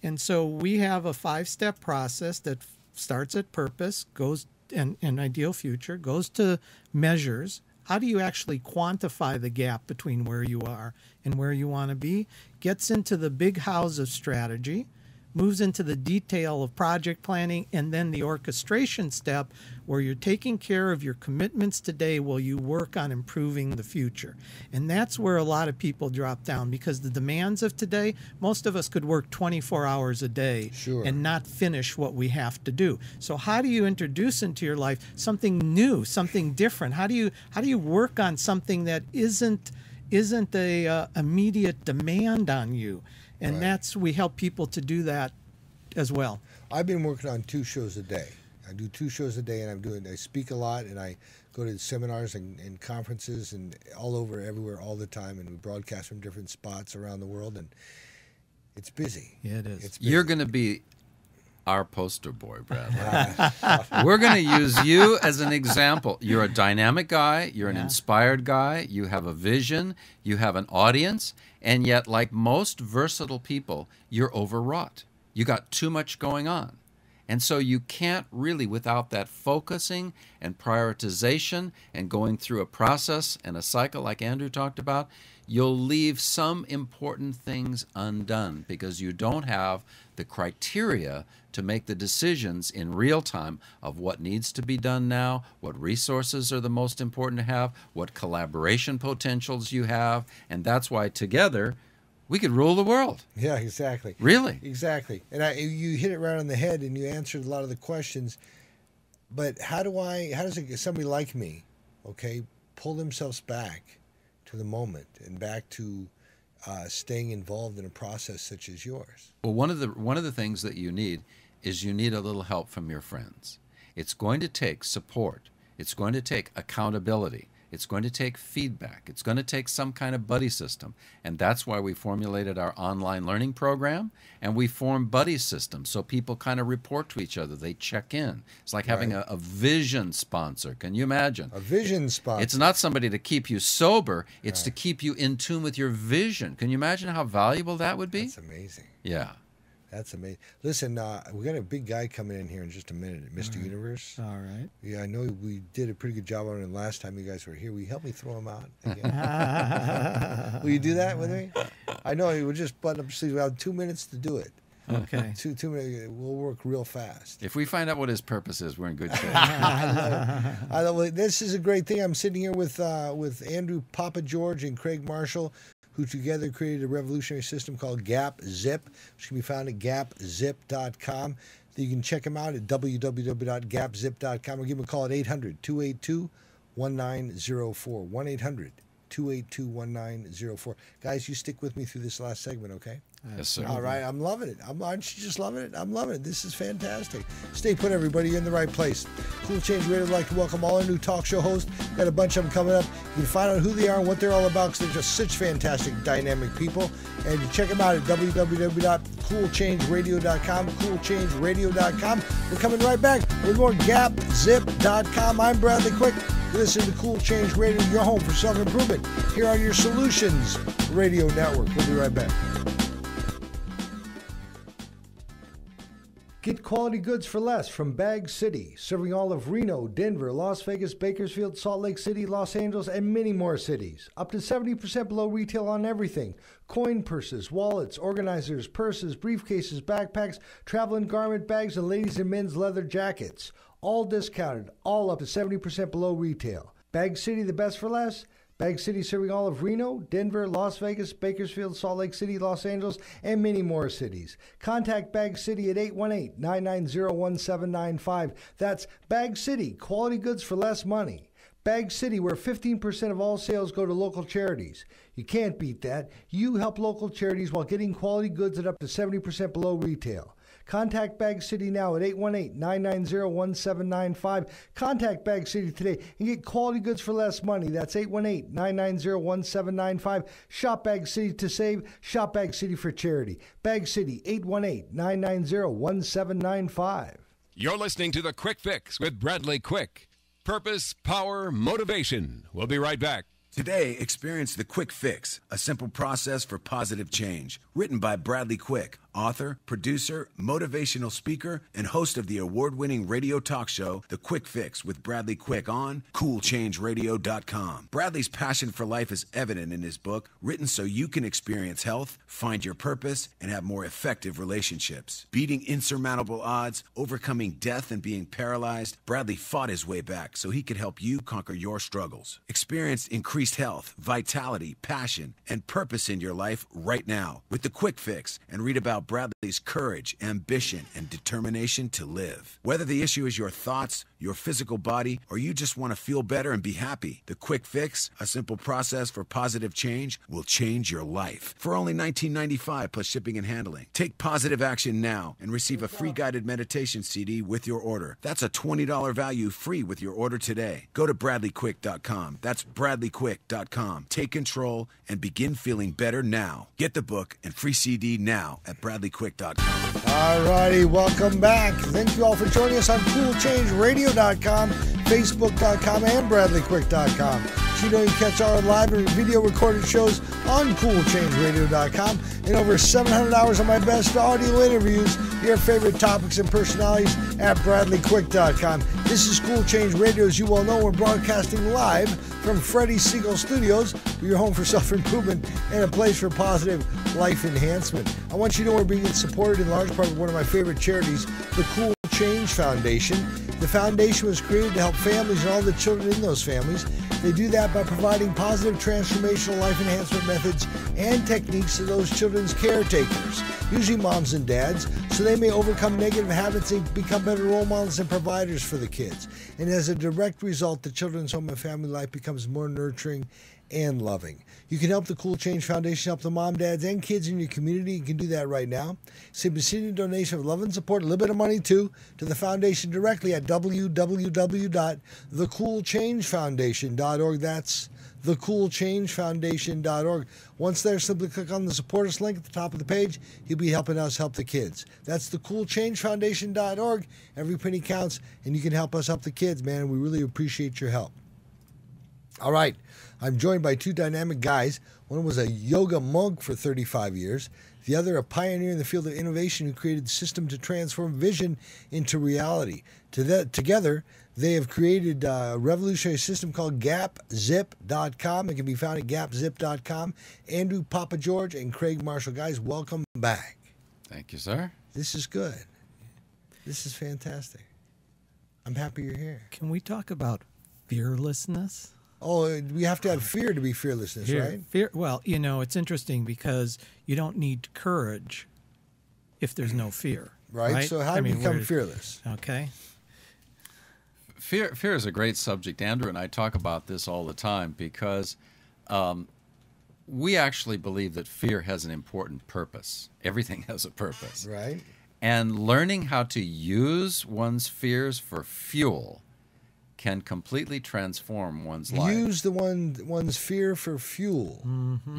And so we have a 5-step process that starts at purpose, goes and ideal future, goes to measures. How do you actually quantify the gap between where you are and where you want to be? Gets into the big house of strategy, moves into the detail of project planning, and then the orchestration step where you're taking care of your commitments today while you work on improving the future. And that's where a lot of people drop down because the demands of today, most of us could work 24 hours a day and not finish what we have to do. So how do you introduce into your life something new, something different? How do you work on something that isn't a immediate demand on you? And we help people to do that as well. I've been working on 2 shows a day. I do 2 shows a day, and I speak a lot, and I go to seminars and conferences and all over, everywhere, all the time, and we broadcast from different spots around the world, and it's busy. Yeah, it is. It's busy. You're going to be our poster boy, Bradley. We're going to use you as an example. You're a dynamic guy. You're an inspired guy. You have a vision. You have an audience. And yet, like most versatile people, you're overwrought. You got too much going on. And so you can't really, without that focusing and prioritization and going through a process and a cycle like Andrew talked about, you'll leave some important things undone because you don't have the criteria to make the decisions in real time of what needs to be done now, what resources are the most important to have, what collaboration potentials you have, and that's why together we could rule the world. Yeah, exactly. Really? Exactly. And you hit it right on the head, and you answered a lot of the questions. But how does somebody like me, okay, pull themselves back to the moment and back to staying involved in a process such as yours? Well, one of the things that you need is you need a little help from your friends. It's going to take support. It's going to take accountability. It's going to take feedback. It's going to take some kind of buddy system. And that's why we formulated our online learning program, and we form buddy systems so people kind of report to each other. They check in. It's like having a vision sponsor. Can you imagine? A vision sponsor. It's not somebody to keep you sober. It's to keep you in tune with your vision. Can you imagine how valuable that would be? That's amazing. Yeah. That's amazing. Listen, we got a big guy coming in here in just a minute, Mr. Universe. All right. Yeah, I know we did a pretty good job on him last time you guys were here. Will you help me throw him out again? Will you do that with me? I know we'll just button up sleeves. We have 2 minutes to do it. Okay. 2 minutes. We'll work real fast. If we find out what his purpose is, we're in good shape. I love it. This is a great thing. I'm sitting here with Andrew Papageorge and Craig Marshall, who together created a revolutionary system called Gapz, which can be found at gapzip.com. You can check them out at www.gapzip.com or give them a call at 800-282-1904, 888-282-1904. Guys, you stick with me through this last segment, okay? Yes, sir. All right, I'm loving it. Aren't you just loving it? I'm loving it. This is fantastic. Stay put, everybody. You're in the right place. Cool Change Radio would like to welcome all our new talk show hosts. Got a bunch of them coming up. You can find out who they are and what they're all about, because they're just such fantastic, dynamic people. And you check them out at www.coolchangeradio.com, coolchangeradio.com. We're coming right back with more Gapz.com. I'm Bradley Quick. You listen to Cool Change Radio, your home for self-improvement, here on your Solutions Radio Network. We'll be right back. Get quality goods for less from Bag City, serving all of Reno, Denver, Las Vegas, Bakersfield, Salt Lake City, Los Angeles, and many more cities. Up to 70% below retail on everything. Coin purses, wallets, organizers, purses, briefcases, backpacks, travel and garment bags, and ladies' and men's leather jackets. All discounted, all up to 70% below retail. Bag City, the best for less? Bag City serving all of Reno, Denver, Las Vegas, Bakersfield, Salt Lake City, Los Angeles, and many more cities. Contact Bag City at 818-990-1795. That's Bag City, quality goods for less money. Bag City, where 15% of all sales go to local charities. You can't beat that. You help local charities while getting quality goods at up to 70% below retail. Contact Bag City now at 818-990-1795. Contact Bag City today and get quality goods for less money. That's 818-990-1795. Shop Bag City to save. Shop Bag City for charity. Bag City, 818-990-1795. You're listening to The Quick Fix with Bradley Quick. Purpose, power, motivation. We'll be right back. Today, experience The Quick Fix, a simple process for positive change. Written by Bradley Quick, author, producer, motivational speaker, and host of the award-winning radio talk show, The Quick Fix with Bradley Quick on CoolChangeRadio.com. Bradley's passion for life is evident in his book, written so you can experience health, find your purpose, and have more effective relationships. Beating insurmountable odds, overcoming death, and being paralyzed, Bradley fought his way back so he could help you conquer your struggles. Experience increased health, vitality, passion, and purpose in your life right now with The Quick Fix, and read about Bradley's courage, ambition, and determination to live. Whether the issue is your thoughts, your physical body, or you just want to feel better and be happy, The Quick Fix, a simple process for positive change, will change your life. For only $19.95 plus shipping and handling. Take positive action now and receive a free guided meditation CD with your order. That's a $20 value free with your order today. Go to BradleyQuick.com. That's BradleyQuick.com. Take control and begin feeling better now. Get the book and free CD now at BradleyQuick.com. All righty, welcome back. Thank you all for joining us on CoolChangeRadio.com, Facebook.com, and BradleyQuick.com. So you know you can catch our live and video recorded shows on CoolChangeRadio.com and over 700 hours of my best audio interviews, your favorite topics and personalities at BradleyQuick.com. This is Cool Change Radio. As you well know, we're broadcasting live from Freddie Siegel Studios, your home for self-improvement and a place for positive life enhancement. I want you to know we're being supported in large part by one of my favorite charities, the Cool Change Foundation. The foundation was created to help families and all the children in those families. They do that by providing positive transformational life enhancement methods and techniques to those children's caretakers, usually moms and dads, so they may overcome negative habits and become better role models and providers for the kids. And as a direct result, the children's home and family life becomes more nurturing and loving. You can help the Cool Change Foundation help the mom, dads, and kids in your community. You can do that right now. Simply send a donation of love and support, a little bit of money too, to the foundation directly at www.thecoolchangefoundation.org. That's thecoolchangefoundation.org. Once there, simply click on the Support Us link at the top of the page. You'll be helping us help the kids. That's thecoolchangefoundation.org. Every penny counts, and you can help us help the kids, man. We really appreciate your help. All right. I'm joined by two dynamic guys. One was a yoga monk for 35 years. The other, a pioneer in the field of innovation who created a system to transform vision into reality. Together, they have created a revolutionary system called Gapz.com. It can be found at Gapz.com. Andrew Papageorge and Craig Marshall. Guys, welcome back. Thank you, sir. This is good. This is fantastic. I'm happy you're here. Can we talk about fearlessness? Oh, we have to have fear to be fearlessness, right? Fear. Well, you know, it's interesting because you don't need courage if there's no fear. Right? So how do you become fearless? Okay. Fear is a great subject. Andrew and I talk about this all the time because we actually believe that fear has an important purpose. Everything has a purpose. Right. And learning how to use one's fears for fuel can completely transform one's life. Use one's fear for fuel.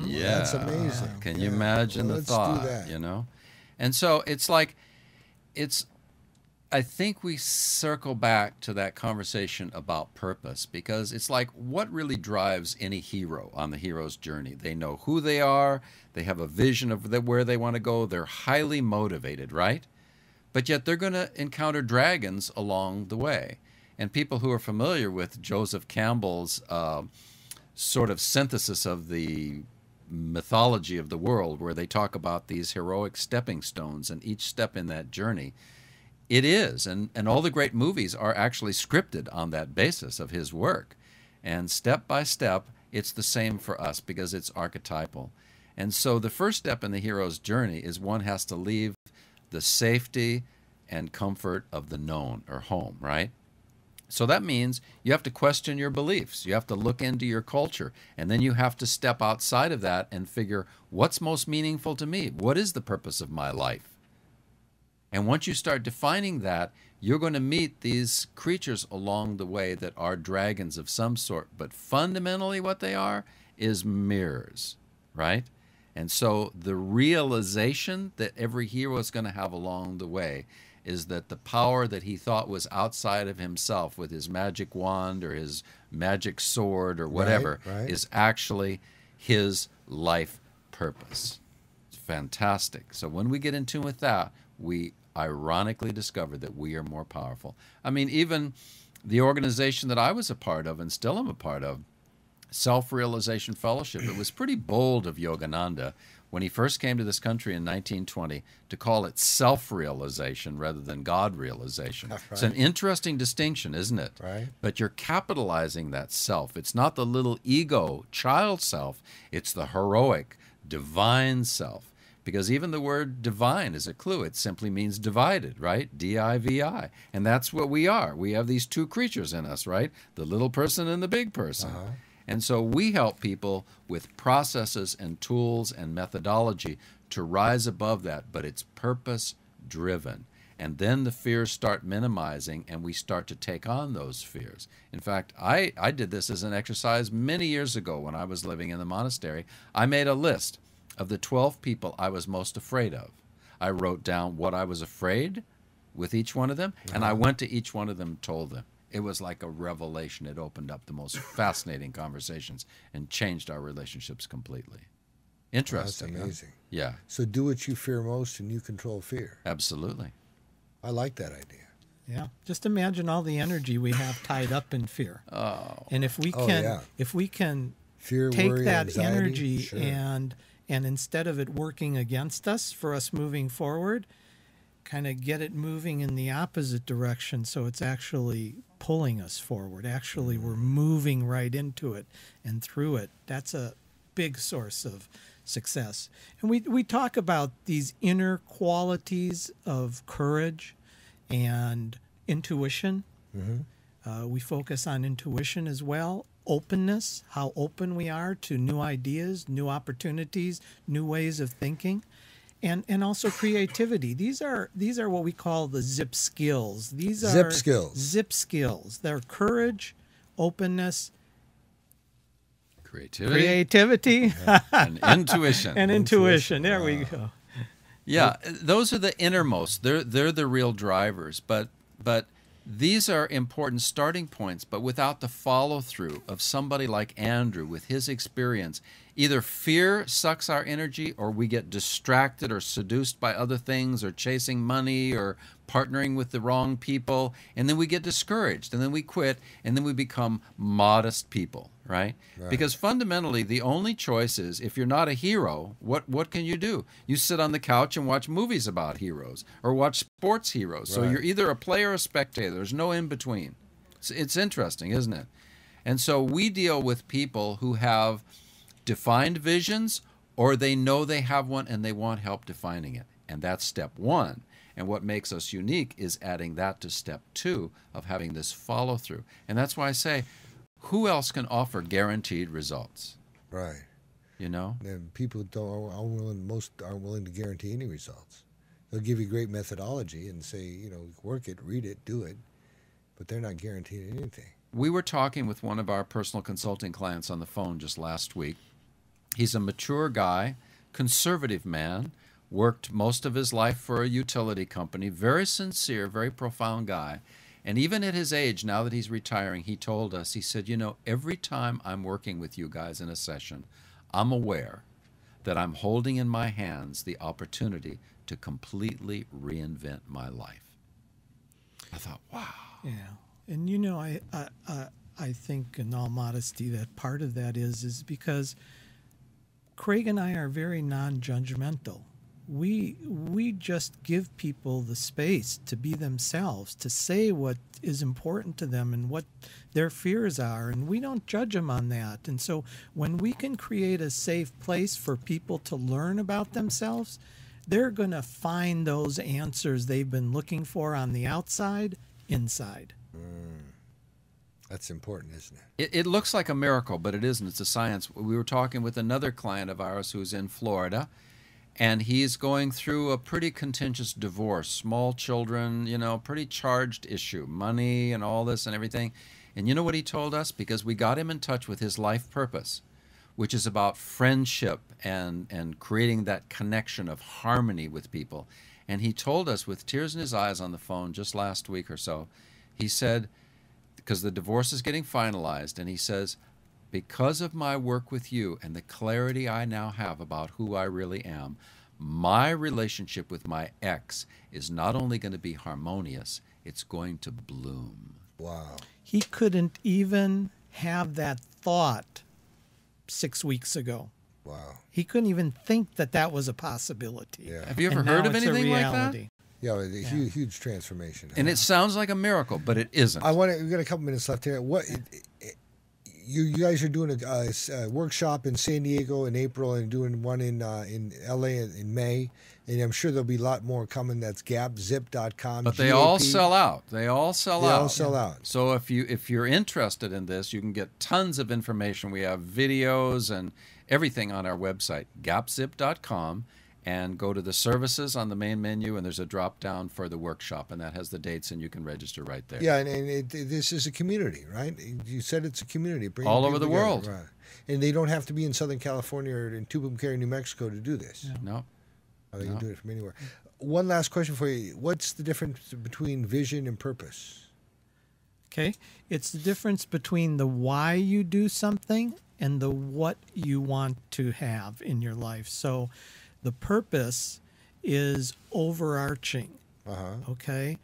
Yeah. That's amazing. Can you imagine the thought, do that. you know? And so it's like, I think we circle back to that conversation about purpose, because it's like, what really drives any hero on the hero's journey? They know who they are. They have a vision of where they want to go. They're highly motivated, right? But yet they're going to encounter dragons along the way. And people who are familiar with Joseph Campbell's sort of synthesis of the mythology of the world, where they talk about these heroic stepping stones and each step in that journey, it is. And all the great movies are actually scripted on that basis of his work. And step by step, it's the same for us because it's archetypal. And so the first step in the hero's journey is one has to leave the safety and comfort of the known or home, right? So that means you have to question your beliefs. You have to look into your culture. And then you have to step outside of that and figure, what's most meaningful to me? What is the purpose of my life? And once you start defining that, you're going to meet these creatures along the way that are dragons of some sort. But fundamentally what they are is mirrors, right? And so the realization that every hero is going to have along the way is that the power that he thought was outside of himself with his magic wand or his magic sword or whatever is actually his life purpose. It's fantastic. So when we get in tune with that, we ironically discover that we are more powerful. I mean, even the organization that I was a part of and still am a part of, Self-Realization Fellowship, it was pretty bold of Yogananda when he first came to this country in 1920 to call it self-realization rather than God-realization. Right. It's an interesting distinction, isn't it? Right. But you're capitalizing that self. It's not the little ego, child self. It's the heroic, divine self. Because even the word divine is a clue. It simply means divided, right? D-I-V-I. And that's what we are. We have these two creatures in us, right? The little person and the big person. And so we help people with processes and tools and methodology to rise above that, but it's purpose-driven. And then the fears start minimizing, and we start to take on those fears. In fact, I did this as an exercise many years ago when I was living in the monastery. I made a list of the 12 people I was most afraid of. I wrote down what I was afraid with each one of them, and I went to each one of them and told them. It was like a revelation. It opened up the most fascinating conversations and changed our relationships completely. Interesting. That's amazing. Huh? Yeah. So do what you fear most and you control fear. Absolutely. I like that idea. Yeah. Just imagine all the energy we have tied up in fear. And if we can fear, take worry, that anxiety, energy sure. and instead of it working against us for us moving forward, kind of get it moving in the opposite direction so it's actually pulling us forward. Actually, we're moving right into it and through it. That's a big source of success. And we talk about these inner qualities of courage and intuition. We focus on intuition as well. Openness, how open we are to new ideas, new opportunities, new ways of thinking. And also creativity. These are what we call the zip skills. These are zip skills. Zip skills. They're courage, openness, creativity, and intuition. And intuition. There we go. Yeah, those are the innermost. They're the real drivers. But these are important starting points. But without the follow through of somebody like Andrew with his experience, either fear sucks our energy, or we get distracted or seduced by other things, or chasing money, or partnering with the wrong people, and then we get discouraged, and then we quit, and then we become modest people, right? Because fundamentally, the only choice is, if you're not a hero, what can you do? You sit on the couch and watch movies about heroes, or watch sports heroes. So you're either a player or a spectator. There's no in between. It's interesting, isn't it? And so we deal with people who have defined visions, or they know they have one and they want help defining it. And that's step one. And what makes us unique is adding that to step two of having this follow through. And that's why I say, who else can offer guaranteed results? Right. You know? And people most aren't willing to guarantee any results. They'll give you great methodology and say, you know, work it, read it, do it, but they're not guaranteeing anything. We were talking with one of our personal consulting clients on the phone just last week. He's a mature guy, conservative man, worked most of his life for a utility company, very sincere, very profound guy. And even at his age, now that he's retiring, he told us, he said, you know, every time I'm working with you guys in a session, I'm aware that I'm holding in my hands the opportunity to completely reinvent my life. I thought, wow. Yeah. And, you know, I think in all modesty that part of that is because Craig and I are very non-judgmental. We just give people the space to be themselves, to say what is important to them and what their fears are, and we don't judge them on that. And so when we can create a safe place for people to learn about themselves, they're going to find those answers they've been looking for on the outside, inside. That's important, isn't it? It looks like a miracle, but it isn't. It's a science. We were talking with another client of ours who's in Florida, and he's going through a pretty contentious divorce. Small children, you know, pretty charged issue. Money and all this and everything. And you know what he told us? Because we got him in touch with his life purpose, which is about friendship and creating that connection of harmony with people. And he told us with tears in his eyes on the phone just last week or so, he said, because the divorce is getting finalized, and he says, because of my work with you and the clarity I now have about who I really am, my relationship with my ex is not only going to be harmonious, it's going to bloom. Wow. He couldn't even have that thought 6 weeks ago. Wow. He couldn't even think that that was a possibility. Yeah. Have you ever heard of anything like that? Yeah, a huge transformation. And it sounds like a miracle, but it isn't. We've got a couple minutes left here. You guys are doing a workshop in San Diego in April and doing one in LA in May, and I'm sure there'll be a lot more coming. That's gapzip.com. But they all sell out. They all sell out. So if you're interested in this, you can get tons of information. We have videos and everything on our website, gapzip.com. And go to the services on the main menu, and there's a drop down for the workshop, and that has the dates, and you can register right there. Yeah, and this is a community, right? You said it's a community. All over the world. Right. And they don't have to be in Southern California or in Tucumcari, New Mexico to do this. No. They can do it from anywhere. One last question for you. What's the difference between vision and purpose? Okay. It's the difference between the why you do something and the what you want to have in your life. So the purpose is overarching, okay?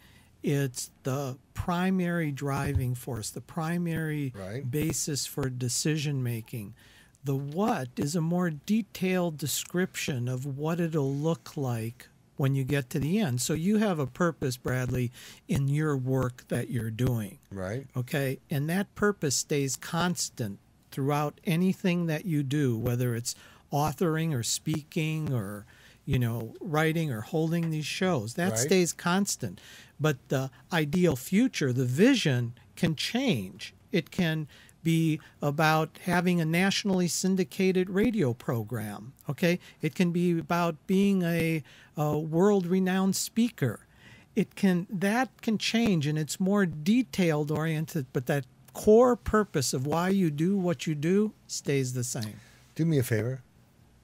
It's the primary driving force, the primary basis for decision making. The what is a more detailed description of what it'll look like when you get to the end. So you have a purpose, Bradley, in your work that you're doing. Right. Okay? And that purpose stays constant throughout anything that you do, whether it's authoring or speaking or, you know, writing or holding these shows. That stays constant. But the ideal future, the vision, can change. It can be about having a nationally syndicated radio program, okay? It can be about being a world-renowned speaker. That can change, and it's more detailed oriented, but that core purpose of why you do what you do stays the same. Do me a favor.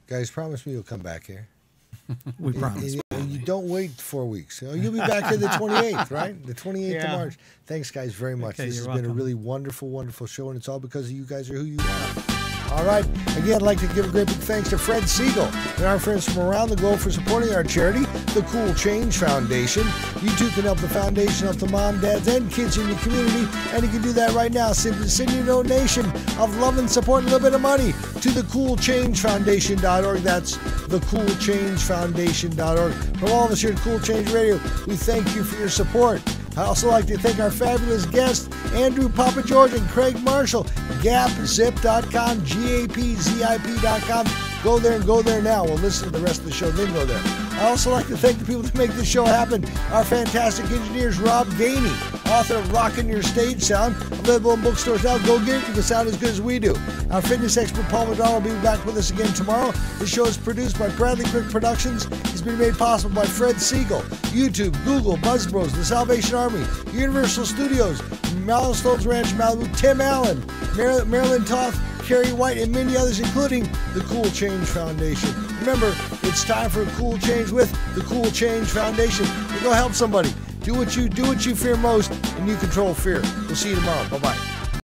Guys, promise me you'll come back here. We promise. And you don't wait 4 weeks. You'll be back here the 28th, right? The 28th of March. Thanks, guys, very much. Okay, this has welcome. been a really wonderful, wonderful show, and it's all because you guys are who you are. All right. Again, I'd like to give a great big thanks to Fred Siegel and our friends from around the globe for supporting our charity, the Cool Change Foundation. You too can help the foundation help the mom, dads, and kids in your community, and you can do that right now. Simply send your donation of love and support, a little bit of money, to thecoolchangefoundation.org. That's thecoolchangefoundation.org. From all of us here at Cool Change Radio, we thank you for your support. I'd also like to thank our fabulous guests, Andrew Papageorge and Craig Marshall. Gapzip.com, GAPZIP.com. Go there and go there now. We'll listen to the rest of the show, then go there. I also like to thank the people that make this show happen. Our fantastic engineers, Rob Gainey, author of Rockin' Your Stage Sound, available in bookstores now. Go get it. You can sound as good as we do. Our fitness expert, Paul McDonald, will be back with us again tomorrow. This show is produced by Bradley Quick Productions. It's been made possible by Fred Siegel, YouTube, Google, Buzzbros, the Salvation Army, Universal Studios, Milestones Ranch, Malibu, Tim Allen, Marilyn Toth, Carrie White, and many others, including the Cool Change Foundation. Remember, it's time for a cool change with the Cool Change Foundation. You go help somebody. Do what you fear most, and you control fear. We'll see you tomorrow. Bye-bye.